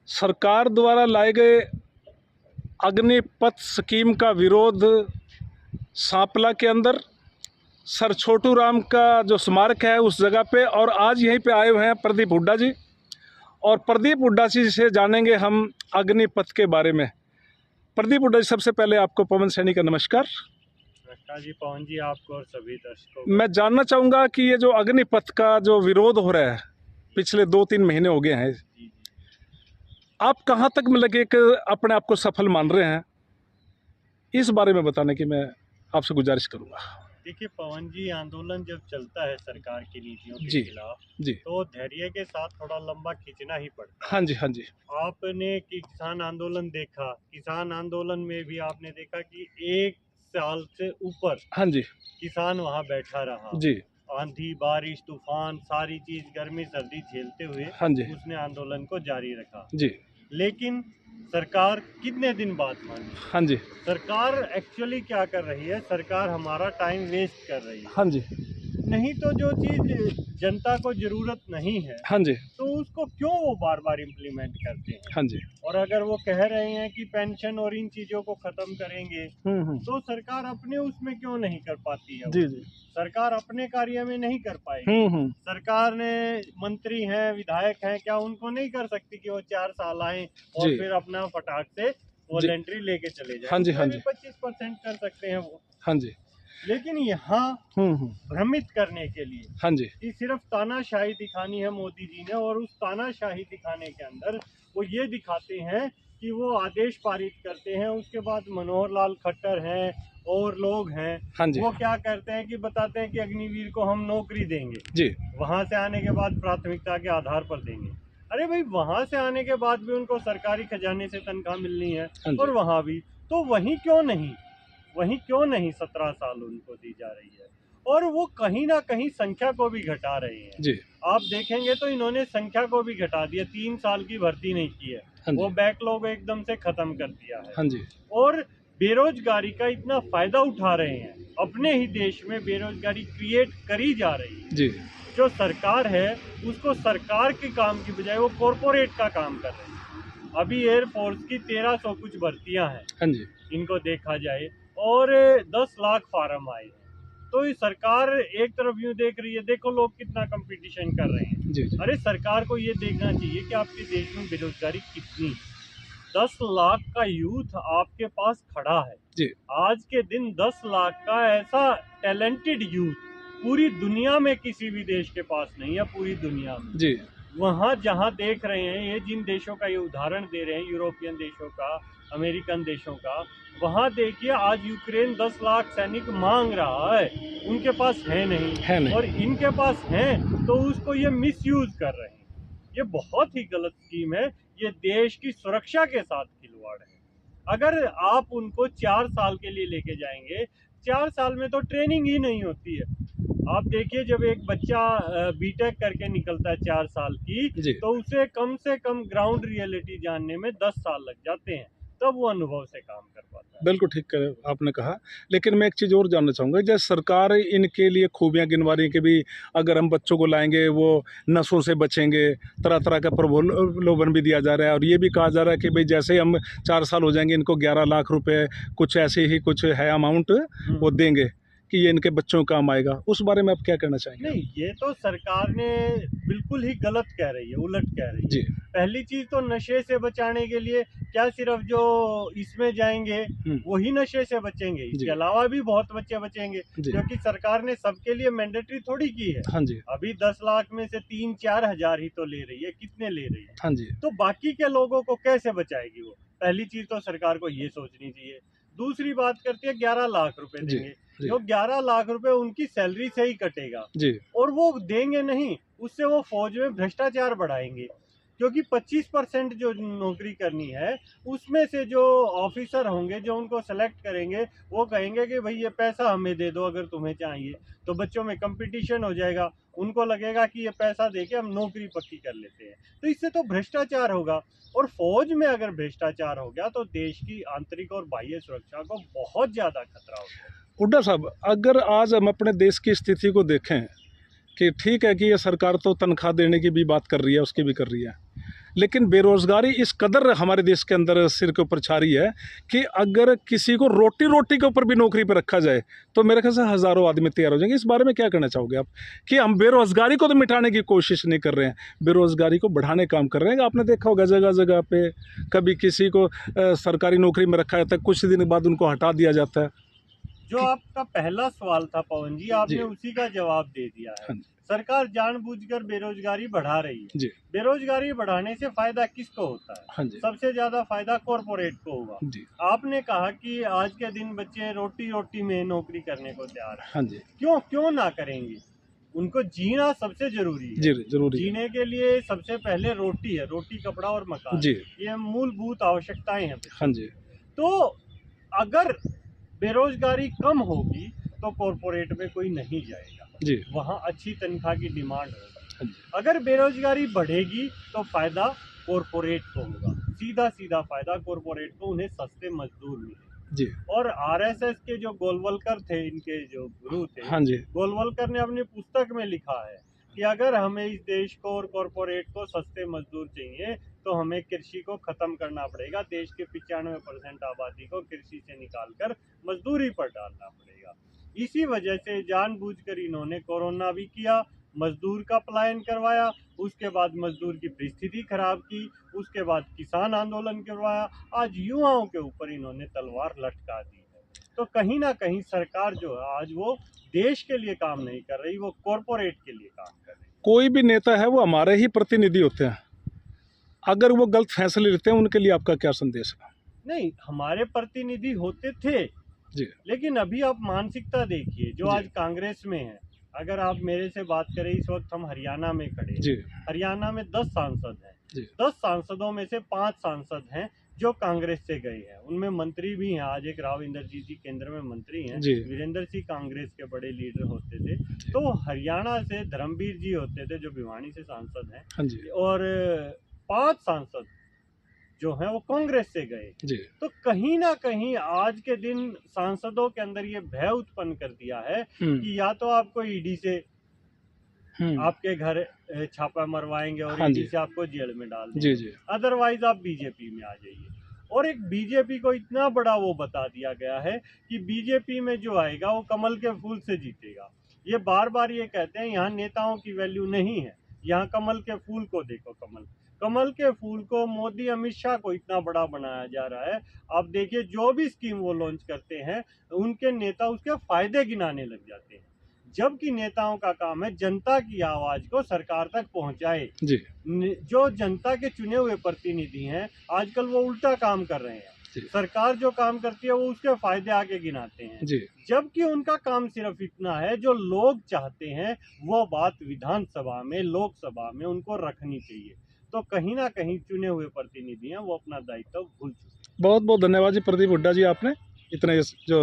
सरकार द्वारा लाए गए अग्निपथ स्कीम का विरोध सांपला के अंदर सर छोटू राम का जो स्मारक है उस जगह पे, और आज यहीं पे आए हुए हैं प्रदीप हुड्डा जी, और प्रदीप हुड्डा जी से जानेंगे हम अग्निपथ के बारे में। प्रदीप हुड्डा जी, सबसे पहले आपको पवन सैनी का नमस्कार। नमस्कार जी पवन जी, आपको और सभी दर्शकों। मैं जानना चाहूँगा कि ये जो अग्निपथ का जो विरोध हो रहा है पिछले 2-3 महीने हो गए हैं, आप कहाँ तक मतलब एक अपने आप को सफल मान रहे हैं, इस बारे में बताने की मैं आपसे गुजारिश करूँगा। देखिए पवन जी, आंदोलन जब चलता है सरकार की नीतियों के जी खिलाफ जी, तो धैर्य के साथ थोड़ा लंबा खींचना ही पड़ता है। हाँ जी हाँ जी, आपने कि किसान आंदोलन देखा, किसान आंदोलन में भी आपने देखा कि 1 साल से ऊपर हाँ जी किसान वहाँ बैठा रहा। जी, आंधी बारिश तूफान सारी चीज गर्मी सर्दी झेलते हुए हाँ जी उसने आंदोलन को जारी रखा। जी, लेकिन सरकार कितने दिन बाद मानी? हाँ जी सरकार एक्चुअली क्या कर रही है, सरकार हमारा टाइम वेस्ट कर रही है। हाँ जी नहीं तो जो चीज जनता को जरूरत नहीं है हाँ जी तो उसको क्यों वो बार बार इम्प्लीमेंट करते हैं। हाँ जी, और अगर वो कह रहे हैं कि पेंशन और इन चीजों को खत्म करेंगे तो सरकार अपने उसमें क्यों नहीं कर पाती है? जी जी, सरकार अपने कार्य में नहीं कर पाएगी। सरकार ने मंत्री हैं, विधायक हैं, क्या उनको नहीं कर सकती कि वो 4 साल आए और जी फिर अपना फटाक से वॉलेंट्री लेके चले जाए? हाँ जी हाँ जी 25% कर सकते हैं वो। हाँ जी, लेकिन यहाँ भ्रमित करने के लिए हाँ जी कि सिर्फ तानाशाही दिखानी है मोदी जी ने, और उस तानाशाही दिखाने के अंदर वो ये दिखाते हैं कि वो आदेश पारित करते हैं, उसके बाद मनोहर लाल खट्टर हैं और लोग हैं, हाँ जी, वो क्या करते हैं कि बताते हैं कि अग्निवीर को हम नौकरी देंगे, जी वहां से आने के बाद प्राथमिकता के आधार पर देंगे। अरे भाई, वहां से आने के बाद भी उनको सरकारी खजाने से तनख्वाह मिलनी है, हाँ और जी, वहां भी तो वहीं क्यों नहीं 17 साल उनको दी जा रही है? और वो कहीं ना कहीं संख्या को भी घटा रहे हैं। जी आप देखेंगे तो इन्होंने संख्या को भी घटा दिया, 3 साल की भर्ती नहीं की है, हाँ वो जी बैकलॉग एकदम से खत्म कर दिया है। हाँ जी, और बेरोजगारी का इतना फायदा उठा रहे हैं, अपने ही देश में बेरोजगारी क्रिएट करी जा रही है। जी जो सरकार है उसको सरकार के काम की बजाय वो कॉरपोरेट का काम कर रहे हैं। अभी एयरफोर्स की 1300 कुछ भर्तियां हैं, हाँ जी, इनको देखा जाए, और 10 लाख फार्म आए हैं। तो ये सरकार एक तरफ यूं देख रही है, देखो लोग कितना कंपटीशन कर रहे हैं। जी जी, अरे सरकार को ये देखना चाहिए कि आपके देश में बेरोजगारी कितनी है। 10 लाख का यूथ आपके पास खड़ा है जी आज के दिन। 10 लाख का ऐसा टैलेंटेड यूथ पूरी दुनिया में किसी भी देश के पास नहीं है, पूरी दुनिया में। जी, वहाँ जहाँ देख रहे हैं, ये जिन देशों का ये उदाहरण दे रहे हैं, यूरोपियन देशों का, अमेरिकन देशों का, वहाँ देखिए आज यूक्रेन 10 लाख सैनिक मांग रहा है, उनके पास है नहीं, और इनके पास हैं तो उसको ये मिसयूज कर रहे हैं। ये बहुत ही गलत स्कीम है, ये देश की सुरक्षा के साथ खिलवाड़ है। अगर आप उनको 4 साल के लिए लेके जाएंगे, 4 साल में तो ट्रेनिंग ही नहीं होती है। आप देखिए, जब एक बच्चा बीटेक करके निकलता है 4 साल की, तो उसे कम से कम ग्राउंड रियलिटी जानने में 10 साल लग जाते हैं, तब वो अनुभव से काम कर पाता है। बिल्कुल ठीक कर आपने कहा। लेकिन मैं एक चीज़ और जानना चाहूँगा, जैसे सरकार इनके लिए खूबियाँ गिनवा रही है कि भाई अगर हम बच्चों को लाएंगे वो नशों से बचेंगे, तरह तरह का प्रलोभन भी दिया जा रहा है, और ये भी कहा जा रहा है कि भाई जैसे ही हम 4 साल हो जाएंगे इनको 11 लाख रुपए कुछ ऐसे ही कुछ है अमाउंट वो देंगे कि ये इनके बच्चों को काम आएगा। उस बारे में आप क्या कहना चाहेंगे? नहीं, ये तो सरकार ने बिल्कुल ही गलत कह रही है, उलट कह रही है। जी, पहली चीज तो नशे से बचाने के लिए क्या सिर्फ जो इसमें जाएंगे वही नशे से बचेंगे? इसके अलावा भी बहुत बच्चे बचेंगे, क्योंकि सरकार ने सबके लिए मैंडेटरी थोड़ी की है। हाँ जी, अभी 10 लाख में से 3-4 हजार ही तो ले रही है, कितने ले रही है? हाँ जी, तो बाकी के लोगों को कैसे बचाएगी वो? पहली चीज तो सरकार को ये सोचनी चाहिए। दूसरी बात करती है 11 लाख रुपए देंगे, जो 11 लाख रुपए उनकी सैलरी से ही कटेगा, और वो देंगे नहीं, उससे वो फौज में भ्रष्टाचार बढ़ाएंगे। क्योंकि 25% जो नौकरी करनी है, उसमें से जो ऑफिसर होंगे जो उनको सेलेक्ट करेंगे, वो कहेंगे कि भाई ये पैसा हमें दे दो अगर तुम्हें चाहिए। तो बच्चों में कंपटीशन हो जाएगा, उनको लगेगा कि ये पैसा देके हम नौकरी पक्की कर लेते हैं, तो इससे तो भ्रष्टाचार होगा। और फौज में अगर भ्रष्टाचार हो गया तो देश की आंतरिक और बाह्य सुरक्षा को बहुत ज्यादा खतरा होता है। हुड्डा साहब, अगर आज हम अपने देश की स्थिति को देखें कि ठीक है कि ये सरकार तो तनख्वाह देने की भी बात कर रही है, उसकी भी कर रही है, लेकिन बेरोज़गारी इस कदर हमारे देश के अंदर सिर के ऊपर छा रही है कि अगर किसी को रोटी रोटी के ऊपर भी नौकरी पर रखा जाए तो मेरे ख्याल से हज़ारों आदमी तैयार हो जाएंगे। इस बारे में क्या कहना चाहोगे आप कि हम बेरोज़गारी को तो मिटाने की कोशिश नहीं कर रहे हैं, बेरोज़गारी को बढ़ाने का काम कर रहे हैं? आपने देखा होगा जगह जगह पे कभी किसी को सरकारी नौकरी में रखा जाता है, कुछ दिन बाद उनको हटा दिया जाता है। जो आपका पहला सवाल था पवन जी, आपने जी। उसी का जवाब दे दिया है। हाँ जी। सरकार जानबूझकर बेरोजगारी बढ़ा रही है। जी। बेरोजगारी बढ़ाने से फायदा किसको होता है? हाँ जी। सबसे ज्यादा फायदा कॉरपोरेट को होगा। जी। आपने कहा कि आज के दिन बच्चे रोटी रोटी में नौकरी करने को तैयार हैं। हाँ जी। क्यों ना करेंगे? उनको जीना सबसे जरूरी है। जी जरूरी है। जीने के लिए सबसे पहले रोटी है, रोटी कपड़ा और मकान। जी। ये मूलभूत आवश्यकताएं हैं। हाँ जी। तो अगर बेरोजगारी कम होगी तो कॉरपोरेट में कोई नहीं जाएगा, जी। वहाँ अच्छी तनख्वाह की डिमांड होगी। हाँ जी। अगर बेरोजगारी बढ़ेगी तो फायदा कॉरपोरेट को होगा, सीधा सीधा फायदा कॉरपोरेट को, उन्हें सस्ते मजदूर मिले। जी। और आरएसएस के जो गोलवलकर थे, इनके जो गुरु थे, हाँ जी। गोलवलकर ने अपनी पुस्तक में लिखा है कि अगर हमें इस देश को और कॉरपोरेट को सस्ते मजदूर चाहिए तो हमें कृषि को खत्म करना पड़ेगा। देश के 95% आबादी को कृषि से निकालकर मजदूरी पर डालना पड़ेगा। इसी वजह से जानबूझकर इन्होंने कोरोना भी किया, मजदूर का पलायन करवाया, उसके बाद मजदूर की परिस्थिति खराब की, उसके बाद किसान आंदोलन करवाया, आज युवाओं के ऊपर इन्होंने तलवार लटका दी है। तो कहीं ना कहीं सरकार जो है आज वो देश के लिए काम नहीं कर रही, वो कॉरपोरेट के लिए काम कर रही है। कोई भी नेता है वो हमारे ही प्रतिनिधि होते हैं, अगर वो गलत फैसले लेते हैं उनके लिए आपका क्या संदेश है? नहीं, हमारे प्रतिनिधि होते थे, जी। लेकिन अभी आप मानसिकता देखिए जो जी। आज कांग्रेस में है। अगर आप मेरे से बात करें, इस वक्त हम हरियाणा में खड़े हैं। जी। हरियाणा में 10 सांसद हैं। जी। 10 सांसदों में से 5 सांसद हैं जो कांग्रेस से गए हैं, उनमें मंत्री भी हैं। आज एक राव इंद्रजीत जी केंद्र में मंत्री हैं, जी। वीरेंद्र सिंह कांग्रेस के बड़े लीडर होते थे। तो हरियाणा से धर्मवीर जी होते थे जो भिवानी से सांसद हैं, हाँ जी। और 5 सांसद जो हैं वो कांग्रेस से गए। जी। तो कहीं ना कहीं आज के दिन सांसदों के अंदर ये भय उत्पन्न कर दिया है कि या तो आपको ईडी से आपके घर छापा मरवाएंगे और हाँ ईडी जी। से आपको जेल में डाल जी। देंगे, जी। अदरवाइज आप बीजेपी में आ जाइए। और एक बीजेपी को इतना बड़ा वो बता दिया गया है कि बीजेपी में जो आएगा वो कमल के फूल से जीतेगा। ये बार बार ये कहते हैं यहाँ नेताओं की वैल्यू नहीं है, यहाँ कमल के फूल को देखो। कमल के फूल को मोदी अमित शाह को इतना बड़ा बनाया जा रहा है। आप देखिए जो भी स्कीम वो लॉन्च करते हैं उनके नेता उसके फायदे गिनाने लग जाते हैं, जबकि नेताओं का काम है जनता की आवाज को सरकार तक पहुंचाए। जी। जो जनता के चुने हुए प्रतिनिधि हैं आजकल वो उल्टा काम कर रहे हैं। सरकार जो काम करती है वो उसके फायदे आगे गिनाते हैं, जी। जबकि उनका काम सिर्फ इतना है जो लोग चाहते हैं वो बात विधानसभा में, लोकसभा में उनको रखनी चाहिए। तो कहीं ना कहीं चुने हुए प्रतिनिधि हैं वो अपना दायित्व भूल चुके हैं। बहुत बहुत धन्यवाद जी प्रदीप हुड्डा जी, आपने इतने जो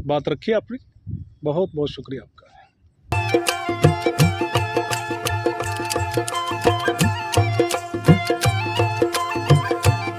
बात रखी आपने, बहुत बहुत शुक्रिया आपका।